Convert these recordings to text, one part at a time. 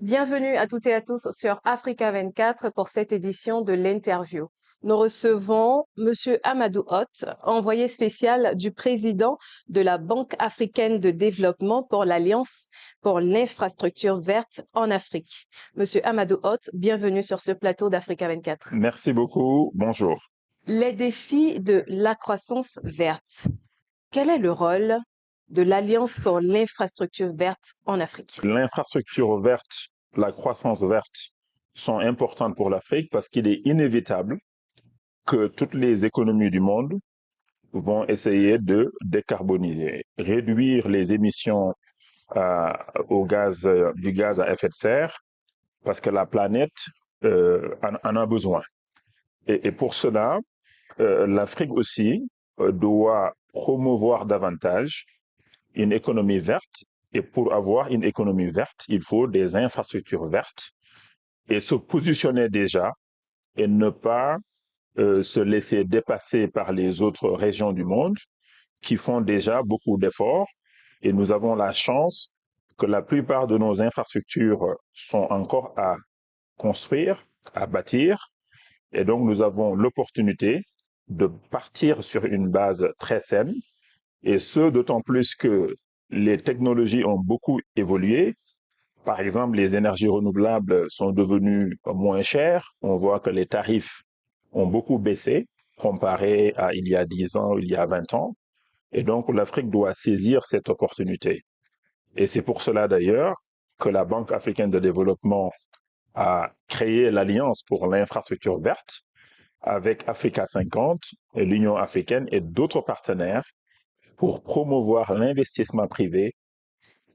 Bienvenue à toutes et à tous sur Africa 24 pour cette édition de l'interview. Nous recevons Monsieur Amadou Hott, envoyé spécial du président de la Banque africaine de développement pour l'Alliance pour l'infrastructure verte en Afrique. Monsieur Amadou Hott, bienvenue sur ce plateau d'Africa 24. Merci beaucoup. Bonjour. Les défis de la croissance verte. Quel est le rôle de l'Alliance pour l'infrastructure verte en Afrique? L'infrastructure verte, la croissance verte sont importantes pour l'Afrique parce qu'il est inévitable que toutes les économies du monde vont essayer de décarboniser, réduire les émissions euh, du gaz à effet de serre parce que la planète en a besoin. Et pour cela, l'Afrique aussi doit promouvoir davantage une économie verte. Et pour avoir une économie verte, il faut des infrastructures vertes et se positionner déjà et ne pas se laisser dépasser par les autres régions du monde qui font déjà beaucoup d'efforts. Et nous avons la chance que la plupart de nos infrastructures sont encore à construire, à bâtir. Et donc, nous avons l'opportunité de partir sur une base très saine. Et ce, d'autant plus que les technologies ont beaucoup évolué. Par exemple, les énergies renouvelables sont devenues moins chères. On voit que les tarifs ont beaucoup baissé comparé à il y a 10 ans, il y a 20 ans. Et donc, l'Afrique doit saisir cette opportunité. Et c'est pour cela d'ailleurs que la Banque africaine de développement a créé l'Alliance pour l'infrastructure verte avec Africa 50, l'Union africaine et d'autres partenaires pour promouvoir l'investissement privé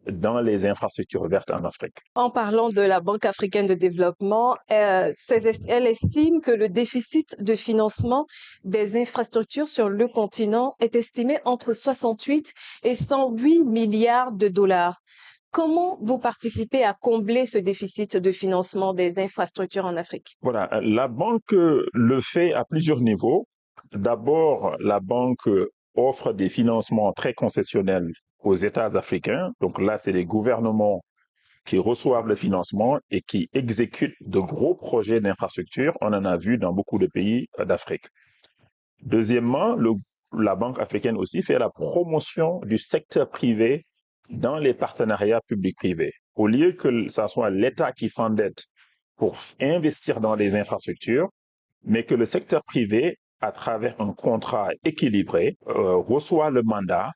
dans les infrastructures vertes en Afrique. En parlant de la Banque africaine de développement, elle estime que le déficit de financement des infrastructures sur le continent est estimé entre 68 et 108 milliards de dollars. Comment vous participez à combler ce déficit de financement des infrastructures en Afrique? Voilà, la banque le fait à plusieurs niveaux. D'abord, la banque offre des financements très concessionnels aux États africains. Donc là, c'est les gouvernements qui reçoivent le financement et qui exécutent de gros projets d'infrastructure. On en a vu dans beaucoup de pays d'Afrique. Deuxièmement, la Banque africaine aussi fait la promotion du secteur privé dans les partenariats publics-privés. Au lieu que ce soit l'État qui s'endette pour investir dans les infrastructures, mais que le secteur privé, à travers un contrat équilibré, reçoit le mandat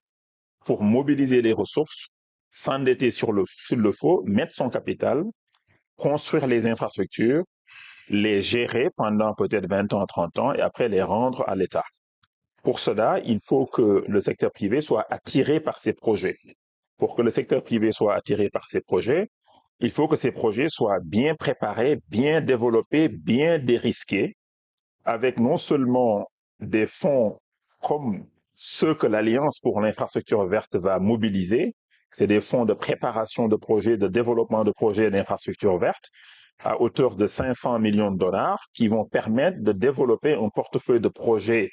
pour mobiliser les ressources, s'endetter s'il le faut, mettre son capital, construire les infrastructures, les gérer pendant peut-être 20 ans, 30 ans et après les rendre à l'État. Pour cela, il faut que le secteur privé soit attiré par ces projets. Pour que le secteur privé soit attiré par ces projets, il faut que ces projets soient bien préparés, bien développés, bien dérisqués, avec non seulement des fonds comme ceux que l'Alliance pour l'infrastructure verte va mobiliser, c'est des fonds de préparation de projets, de développement de projets d'infrastructure verte, à hauteur de 500 millions de dollars, qui vont permettre de développer un portefeuille de projets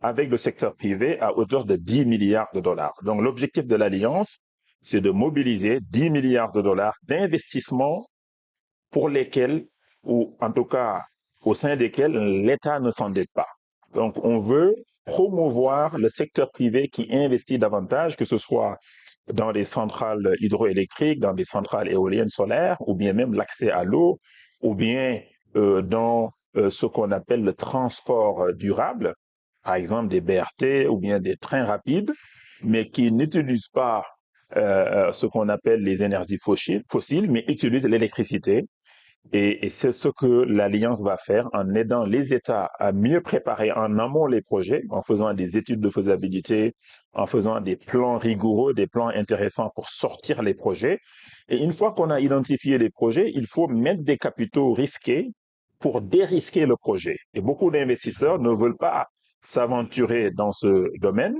avec le secteur privé à hauteur de 10 milliards de dollars. Donc l'objectif de l'Alliance, c'est de mobiliser 10 milliards de dollars d'investissements pour lesquels, ou en tout cas au sein desquels l'État ne s'endette pas. Donc on veut promouvoir le secteur privé qui investit davantage, que ce soit dans des centrales hydroélectriques, dans des centrales éoliennes solaires, ou bien même l'accès à l'eau, ou bien dans ce qu'on appelle le transport durable, par exemple des BRT ou bien des trains rapides, mais qui n'utilisent pas ce qu'on appelle les énergies fossiles, mais utilisent l'électricité. Et c'est ce que l'Alliance va faire en aidant les États à mieux préparer en amont les projets, en faisant des études de faisabilité, en faisant des plans rigoureux, des plans intéressants pour sortir les projets. Et une fois qu'on a identifié les projets, il faut mettre des capitaux risqués pour dérisquer le projet. Et beaucoup d'investisseurs ne veulent pas s'aventurer dans ce domaine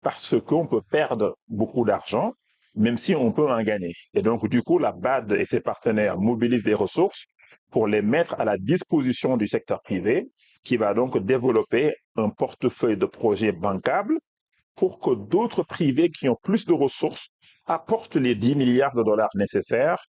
parce qu'on peut perdre beaucoup d'argent, même si on peut en gagner. Et donc, du coup, la BAD et ses partenaires mobilisent les ressources pour les mettre à la disposition du secteur privé, qui va donc développer un portefeuille de projets bancables pour que d'autres privés qui ont plus de ressources apportent les 10 milliards de dollars nécessaires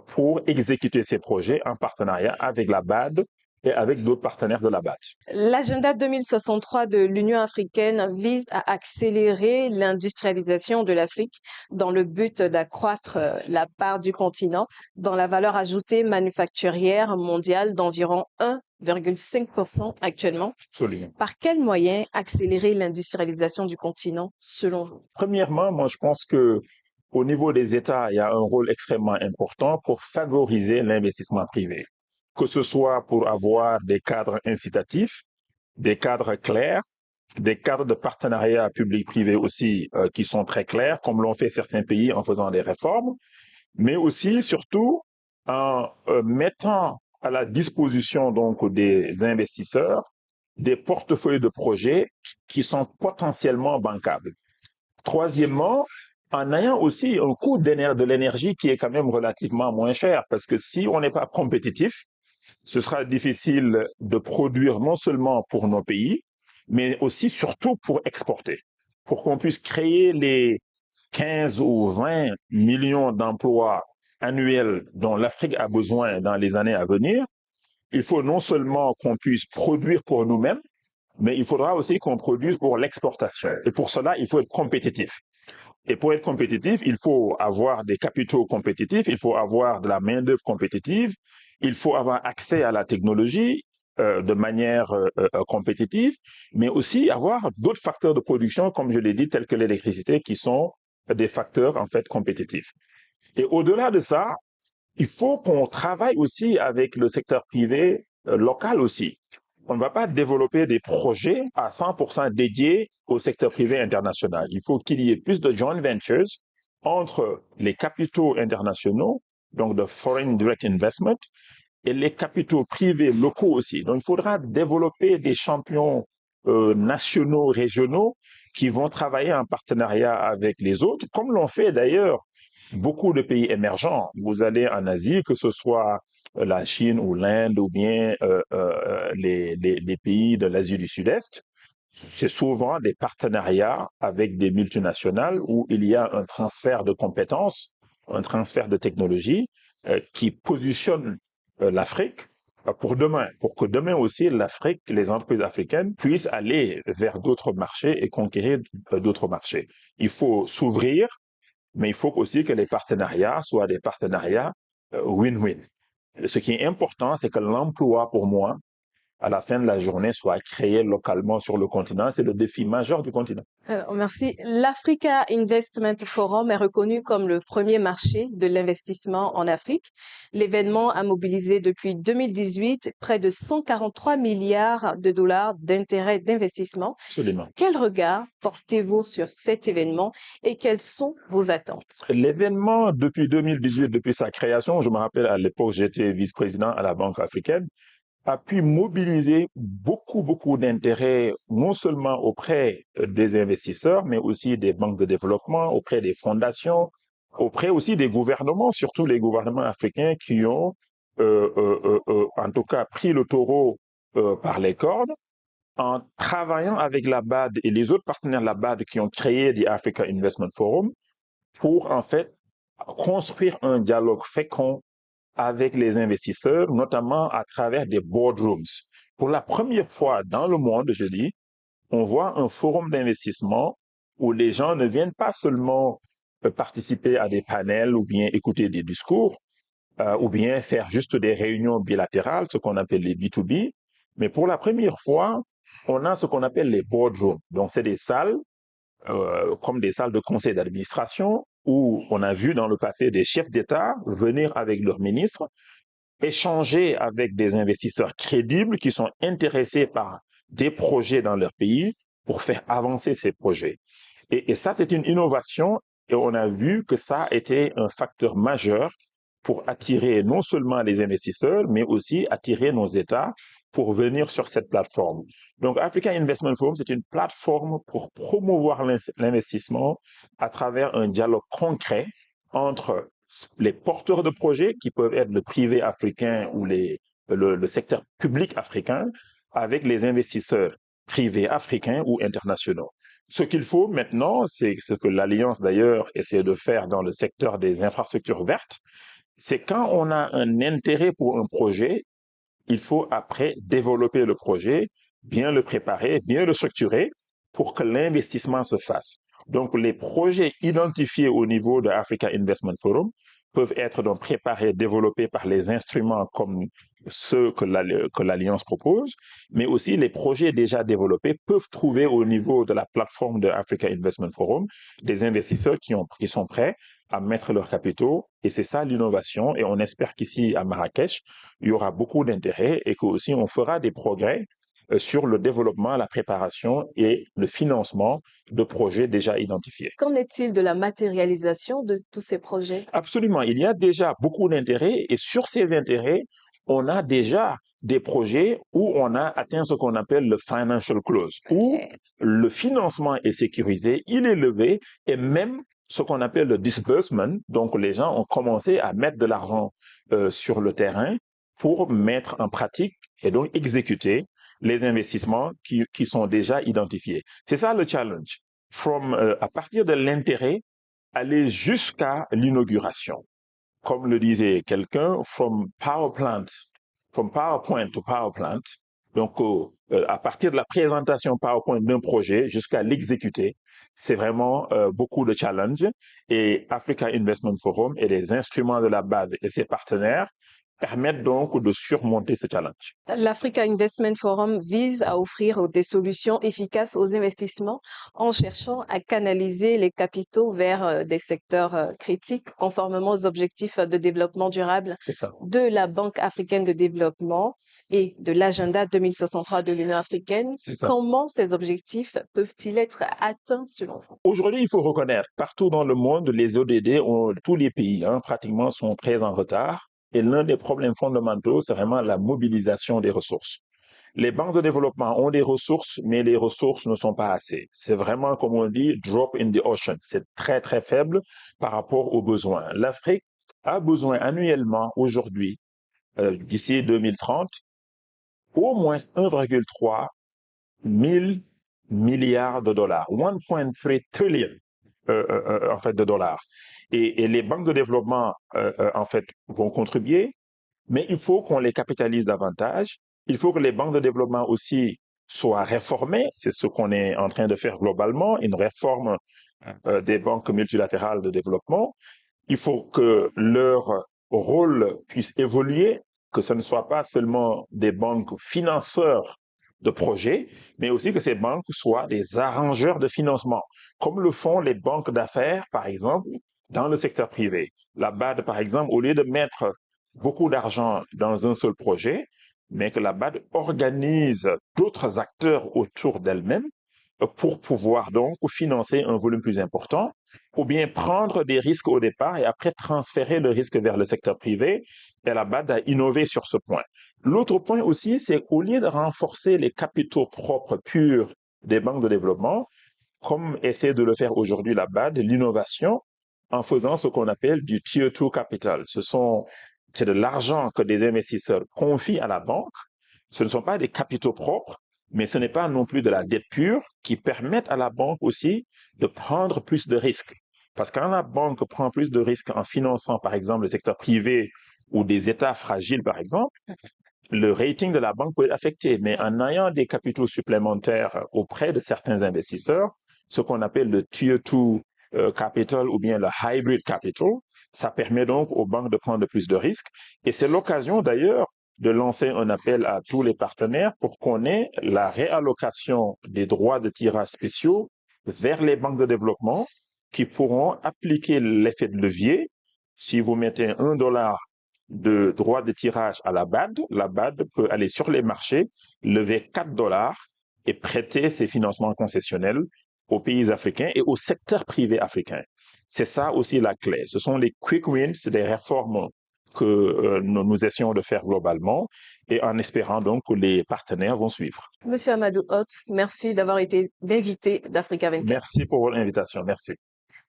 pour exécuter ces projets en partenariat avec la BAD et avec d'autres partenaires de la BAD. L'agenda 2063 de l'Union africaine vise à accélérer l'industrialisation de l'Afrique dans le but d'accroître la part du continent dans la valeur ajoutée manufacturière mondiale d'environ 1,5% actuellement. Absolument. Par quels moyens accélérer l'industrialisation du continent selon vous? Premièrement, moi je pense que au niveau des États, il y a un rôle extrêmement important pour favoriser l'investissement privé, que ce soit pour avoir des cadres incitatifs, des cadres clairs, des cadres de partenariat public-privé aussi qui sont très clairs, comme l'ont fait certains pays en faisant des réformes, mais aussi, surtout, en mettant à la disposition donc des investisseurs des portefeuilles de projets qui sont potentiellement bancables. Troisièmement, en ayant aussi un coût de l'énergie qui est quand même relativement moins cher, parce que si on n'est pas compétitif, ce sera difficile de produire non seulement pour nos pays, mais aussi surtout pour exporter, pour qu'on puisse créer les 15 ou 20 millions d'emplois annuels dont l'Afrique a besoin dans les années à venir. Il faut non seulement qu'on puisse produire pour nous-mêmes, mais il faudra aussi qu'on produise pour l'exportation. Et pour cela, il faut être compétitif. Et pour être compétitif, il faut avoir des capitaux compétitifs, il faut avoir de la main-d'œuvre compétitive, il faut avoir accès à la technologie de manière compétitive, mais aussi avoir d'autres facteurs de production, comme je l'ai dit, tels que l'électricité, qui sont des facteurs en fait compétitifs. Et au-delà de ça, il faut qu'on travaille aussi avec le secteur privé local aussi. On ne va pas développer des projets à 100% dédiés au secteur privé international. Il faut qu'il y ait plus de joint ventures entre les capitaux internationaux, donc de foreign direct investment, et les capitaux privés locaux aussi. Donc, il faudra développer des champions nationaux, régionaux, qui vont travailler en partenariat avec les autres, comme l'ont fait d'ailleurs beaucoup de pays émergents. Vous allez en Asie, que ce soit la Chine ou l'Inde ou bien les pays de l'Asie du Sud-Est, c'est souvent des partenariats avec des multinationales où il y a un transfert de compétences, un transfert de technologies qui positionne l'Afrique pour demain, pour que demain aussi l'Afrique, les entreprises africaines puissent aller vers d'autres marchés et conquérir d'autres marchés. Il faut s'ouvrir, mais il faut aussi que les partenariats soient des partenariats win-win. Ce qui est important, c'est que l'emploi, pour moi, à la fin de la journée, soit créé localement sur le continent. C'est le défi majeur du continent. Alors, merci. L'Africa Investment Forum est reconnu comme le premier marché de l'investissement en Afrique. L'événement a mobilisé depuis 2018 près de 143 milliards de dollars d'intérêts d'investissement. Absolument. Quel regard portez-vous sur cet événement et quelles sont vos attentes? L'événement, depuis 2018, depuis sa création, je me rappelle à l'époque, j'étais vice-président à la Banque africaine, a pu mobiliser beaucoup d'intérêts, non seulement auprès des investisseurs, mais aussi des banques de développement, auprès des fondations, auprès aussi des gouvernements, surtout les gouvernements africains qui ont, en tout cas, pris le taureau par les cornes en travaillant avec la BAD et les autres partenaires de la BAD qui ont créé the Africa Investment Forum pour, en fait, construire un dialogue fécond avec les investisseurs, notamment à travers des boardrooms. Pour la première fois dans le monde, je dis, on voit un forum d'investissement où les gens ne viennent pas seulement participer à des panels ou bien écouter des discours ou bien faire juste des réunions bilatérales, ce qu'on appelle les B2B, mais pour la première fois, on a ce qu'on appelle les boardrooms. Donc, c'est des salles comme des salles de conseil d'administration où on a vu dans le passé des chefs d'État venir avec leurs ministres, échanger avec des investisseurs crédibles qui sont intéressés par des projets dans leur pays pour faire avancer ces projets. Et ça, c'est une innovation et on a vu que ça a été un facteur majeur pour attirer non seulement les investisseurs, mais aussi attirer nos États pour venir sur cette plateforme. Donc, Africa Investment Forum, c'est une plateforme pour promouvoir l'investissement à travers un dialogue concret entre les porteurs de projets, qui peuvent être le privé africain ou le secteur public africain, avec les investisseurs privés africains ou internationaux. Ce qu'il faut maintenant, c'est ce que l'Alliance d'ailleurs essaie de faire dans le secteur des infrastructures vertes, C'est quand on a un intérêt pour un projet, il faut après développer le projet, bien le préparer, bien le structurer pour que l'investissement se fasse. Donc, les projets identifiés au niveau de Africa Investment Forum peuvent être donc préparés, développés par les instruments comme ceux que l'Alliance propose, mais aussi les projets déjà développés peuvent trouver au niveau de la plateforme de Africa Investment Forum des investisseurs qui sont prêts à mettre leurs capitaux. Et c'est ça l'innovation. Et on espère qu'ici, à Marrakech, il y aura beaucoup d'intérêt et qu'aussi on fera des progrès sur le développement, la préparation et le financement de projets déjà identifiés. Qu'en est-il de la matérialisation de tous ces projets? Absolument, il y a déjà beaucoup d'intérêts et sur ces intérêts, on a déjà des projets où on a atteint ce qu'on appelle le financial close, où le financement est sécurisé, il est levé et même ce qu'on appelle le disbursement, donc les gens ont commencé à mettre de l'argent sur le terrain pour mettre en pratique et donc exécuter les investissements qui sont déjà identifiés. C'est ça le challenge. À partir de l'intérêt, aller jusqu'à l'inauguration. Comme le disait quelqu'un, from PowerPoint to power plant. Donc, à partir de la présentation PowerPoint d'un projet jusqu'à l'exécuter, c'est vraiment beaucoup de challenges. Et Africa Investment Forum et les instruments de la BAD et ses partenaires permettent donc de surmonter ce challenge. L'Africa Investment Forum vise à offrir des solutions efficaces aux investissements en cherchant à canaliser les capitaux vers des secteurs critiques conformément aux objectifs de développement durable de la Banque africaine de développement et de l'agenda 2063 de l'Union africaine. Comment ces objectifs peuvent-ils être atteints selon vous? Aujourd'hui, il faut reconnaître, partout dans le monde, les ODD, tous les pays pratiquement sont très en retard. Et l'un des problèmes fondamentaux, c'est vraiment la mobilisation des ressources. Les banques de développement ont des ressources, mais les ressources ne sont pas assez. C'est vraiment, comme on dit, drop in the ocean. C'est très, très faible par rapport aux besoins. L'Afrique a besoin annuellement, aujourd'hui, d'ici 2030, au moins 1,3 000 milliards de dollars, 1,3 trillion en fait de dollars. Et les banques de développement en fait vont contribuer, mais il faut qu'on les capitalise davantage. Il faut que les banques de développement aussi soient réformées. C'est ce qu'on est en train de faire globalement, une réforme des banques multilatérales de développement. Il faut que leur rôle puisse évoluer, que ce ne soit pas seulement des banques financeurs de projets, mais aussi que ces banques soient des arrangeurs de financement, comme le font les banques d'affaires, par exemple, dans le secteur privé. La BAD, par exemple, au lieu de mettre beaucoup d'argent dans un seul projet, mais que la BAD organise d'autres acteurs autour d'elle-même pour pouvoir donc financer un volume plus important, ou bien prendre des risques au départ et après transférer le risque vers le secteur privé. Et la BAD a innové sur ce point. L'autre point aussi, c'est qu'au lieu de renforcer les capitaux propres purs des banques de développement, comme essaie de le faire aujourd'hui la BAD, l'innovation, en faisant ce qu'on appelle du Tier 2 capital. C'est de l'argent que des investisseurs confient à la banque. Ce ne sont pas des capitaux propres, mais ce n'est pas non plus de la dette pure qui permettent à la banque aussi de prendre plus de risques. Parce que quand la banque prend plus de risques en finançant, par exemple, le secteur privé ou des États fragiles, par exemple, le rating de la banque peut être affecté. Mais en ayant des capitaux supplémentaires auprès de certains investisseurs, ce qu'on appelle le Tier 2 capital ou bien le hybrid capital, ça permet donc aux banques de prendre plus de risques. Et c'est l'occasion d'ailleurs de lancer un appel à tous les partenaires pour qu'on ait la réallocation des droits de tirage spéciaux vers les banques de développement qui pourront appliquer l'effet de levier. Si vous mettez $1 de droits de tirage à la BAD peut aller sur les marchés, lever $4 et prêter ses financements concessionnels aux pays africains et au secteur privé africain. C'est ça aussi la clé. Ce sont les quick wins, des réformes que nous essayons de faire globalement et en espérant donc que les partenaires vont suivre. Monsieur Amadou Hott, merci d'avoir été l'invité d'Africa 24. Merci pour votre invitation. Merci.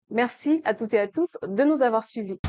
Merci à toutes et à tous de nous avoir suivis.